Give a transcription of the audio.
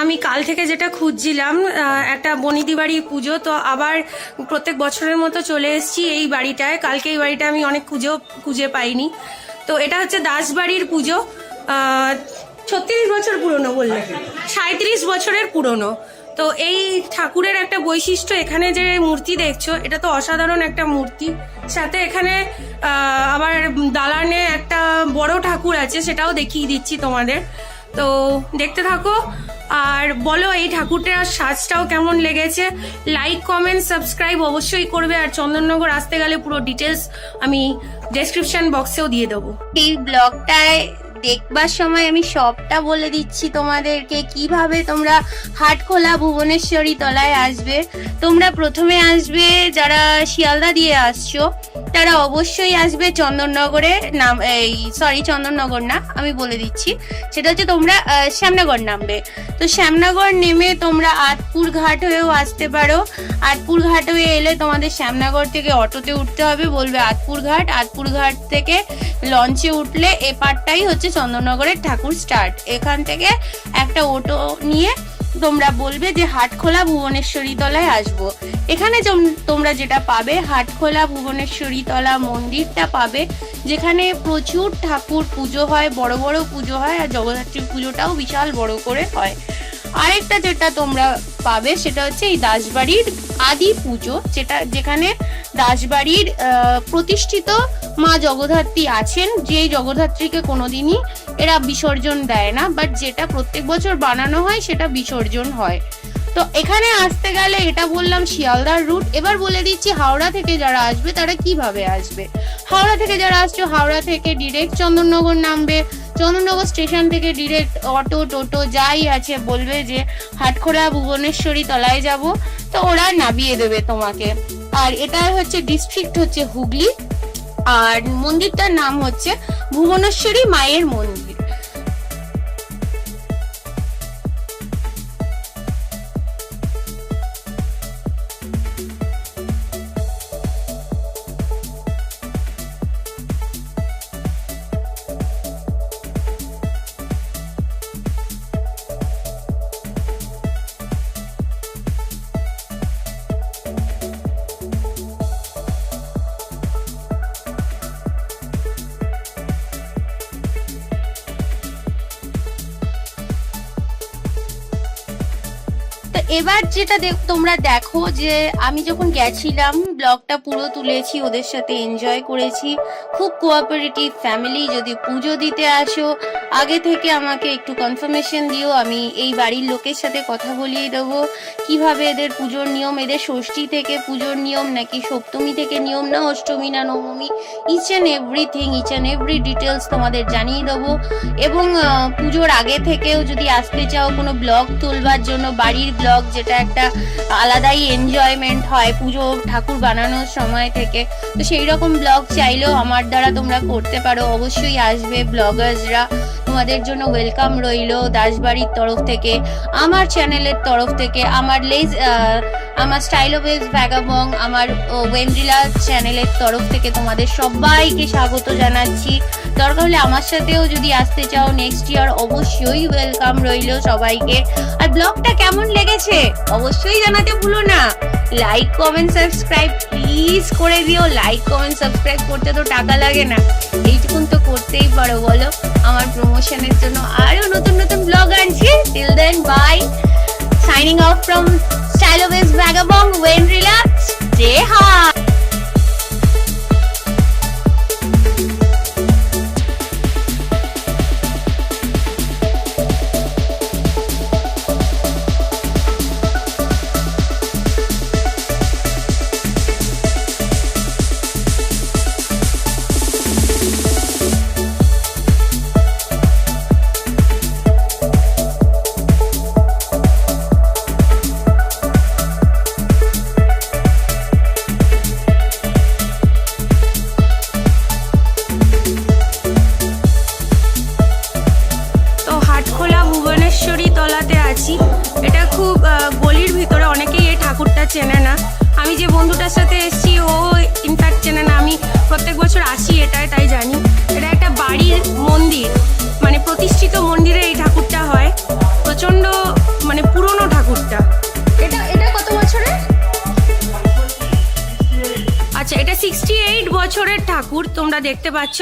আমি কাল থেকে যেটা খুঁজছিলাম একটা বনিদি বাড়ি পুজো, তো আবার প্রত্যেক বছরের মতো চলে এসেছি এই বাড়িটায়। কালকে এই বাড়িটা আমি অনেক খুঁজে পাইনি। তো এটা হচ্ছে দাসবাড়ির পুজো। 36 বছর পুরনো, বললে 37 বছরের পুরনো। তো এই ঠাকুরের একটা বৈশিষ্ট্য, এখানে যে মূর্তি দেখছো এটা তো অসাধারণ একটা মূর্তি। সাথে এখানে আবার দালানে একটা বড় ঠাকুর আছে, সেটাও দেখিয়ে দিচ্ছি তোমাদের। তো দেখতে থাকো আর বলো এই ঠাকুরটার সাজটাও কেমন লেগেছে। লাইক কমেন্ট সাবস্ক্রাইব অবশ্যই করবে। আর চন্দননগর আসতে গেলে পুরো ডিটেলস আমি ডেসক্রিপশন বক্সেও দিয়ে দেবো। এই ব্লগটায় দেখবার সময় আমি সবটা বলে দিচ্ছি তোমাদেরকে, কিভাবে তোমরা হাটখোলা ভুবনেশ্বরী তলায় আসবে। তোমরা প্রথমে আসবে যারা শিয়ালদা দিয়ে আসছো, তারা অবশ্যই আসবে চন্দননগরে চন্দননগর না, আমি বলে দিচ্ছি, সেটা হচ্ছে তোমরা শ্যামনগর নামবে। তো শ্যামনগর নেমে তোমরা আতপুর ঘাট হয়েও আসতে পারো। আতপুর ঘাট হয়ে এলে তোমাদের শ্যামনগর থেকে অটোতে উঠতে হবে, বলবে আতপুর ঘাট। আতপুর ঘাট থেকে লঞ্চে উঠলে এপারটাই হচ্ছে চন্দননগরের ঠাকুর স্টার্ট। এখান থেকে একটা অটো নিয়ে তোমরা বলবে যে হাটখোলা ভুবনেশ্বরী তলায় আসবো। এখানে তোমরা যেটা পাবে, হাটখোলা ভুবনেশ্বরী তলা মন্দিরটা পাবে, যেখানে প্রচুর ঠাকুর পুজো হয়, বড় বড় পুজো হয়, আর জগদ্ধাত্রী পুজোটাও বিশাল বড় করে হয়। আরেকটা যেটা তোমরা পাবে সেটা হচ্ছে এই দাসবাড়ির আদি পুজো, যেখানে দাসবাড়ির প্রতিষ্ঠিত মা জগদ্ধাত্রী আছেন, যে জগদ্ধাত্রীকে কোনোদিনই এরা বিসর্জন দেয় না, বাট যেটা প্রত্যেক বছর বানানো হয় সেটা বিসর্জন হয়। তো এখানে আসতে গেলে এটা বললাম শিয়ালদার রুট। এবার বলে দিচ্ছি হাওড়া থেকে যারা আসবে তারা কিভাবে আসবে। হাওড়া থেকে যারা আসছো, হাওড়া থেকে ডিরেক্ট চন্দননগর নামবে। চন্দননগর স্টেশন থেকে ডিরেক্ট অটো টোটো যাই আছে বলবে যে হাটখোলা ভুবনেশ্বরী তলায় যাব, তো ওরা নামিয়ে দেবে তোমাকে। আর এটা হচ্ছে ডিস্ট্রিক্ট হচ্ছে হুগলি, আর মন্দিরটার নাম হচ্ছে ভুবনেশ্বরী মায়ের মন্দির। এবার যেটা তোমরা দেখো যে আমি যখন গেছিলাম ব্লগটা পুরো তুলেছি, ওদের সাথে এনজয় করেছি। খুব কোঅপারেটিভ ফ্যামিলি। যদি পুজো দিতে আসো আগে থেকে আমাকে একটু কনফার্মেশন দিও, আমি এই বাড়ির লোকের সাথে কথা বলিয়ে দেবো কিভাবে এদের পুজোর নিয়ম, এদের ষষ্ঠী থেকে পুজোর নিয়ম নাকি সপ্তমী থেকে নিয়ম, না অষ্টমী না নবমী, ইচ অ্যান্ড এভরি ডিটেলস তোমাদের জানিয়ে দেবো। এবং পুজোর আগে থেকেও যদি আসতে চাও কোনো ব্লগ তুলবার জন্য, বাড়ির ব্লগ যেটা একটা আলাদাই এনজয়মেন্ট হয় পুজো ঠাকুর বানানোর সময় থেকে, তো সেই রকম ব্লগ চাইলেও আমার দ্বারা তোমরা করতে পারো। অবশ্যই আসবে ব্লগার্সরা, তোমাদের জন্য ওয়েলকাম রইলো দাসবাড়ির তরফ থেকে, আমার চ্যানেলের তরফ থেকে, আমার স্টাইল অফ এজ ভ্যাগাবং, আমার ওয়েন্দ্রিলা চ্যানেলের তরফ থেকে তোমাদের সবাইকে স্বাগত জানাচ্ছি। দরকার হলে আমার সাথেও যদি আসতে চাও নেক্সট ইয়ার, অবশ্যই ওয়েলকাম রইলো সবাইকে। আর ব্লগটা কেমন লেগেছে অবশ্যই জানাতে ভুলো না। লাইক কমেন্ট সাবস্ক্রাইব প্লিজ করে দিও। লাইক কমেন্ট সাবস্ক্রাইব করতে তো টাকা লাগে না, এইটুকুন তো করতেই পারো বলো। আমার প্রমোশনের জন্য আরো নতুন নতুন ব্লগ আনছি। Till then bye, signing off from style of as vagabond, Oindrila. Stay high. এটা খুব গলির ভিতরে, অনেকেই এই ঠাকুরটা চেনে না। আমি যে বন্ধুটার সাথে এসেছি ও ইনফ্যাক্ট চেনে না। আমি প্রত্যেক বছর আসি এটাই, তাই জানি। এটা একটা বাড়ির মন্দির, মানে প্রতিষ্ঠিত মন্দিরে এই ঠাকুরটা হয়। প্রচণ্ড মানে আচ্ছা, এটা 68 বছরের ঠাকুর, তোমরা দেখতে পাচ্ছ।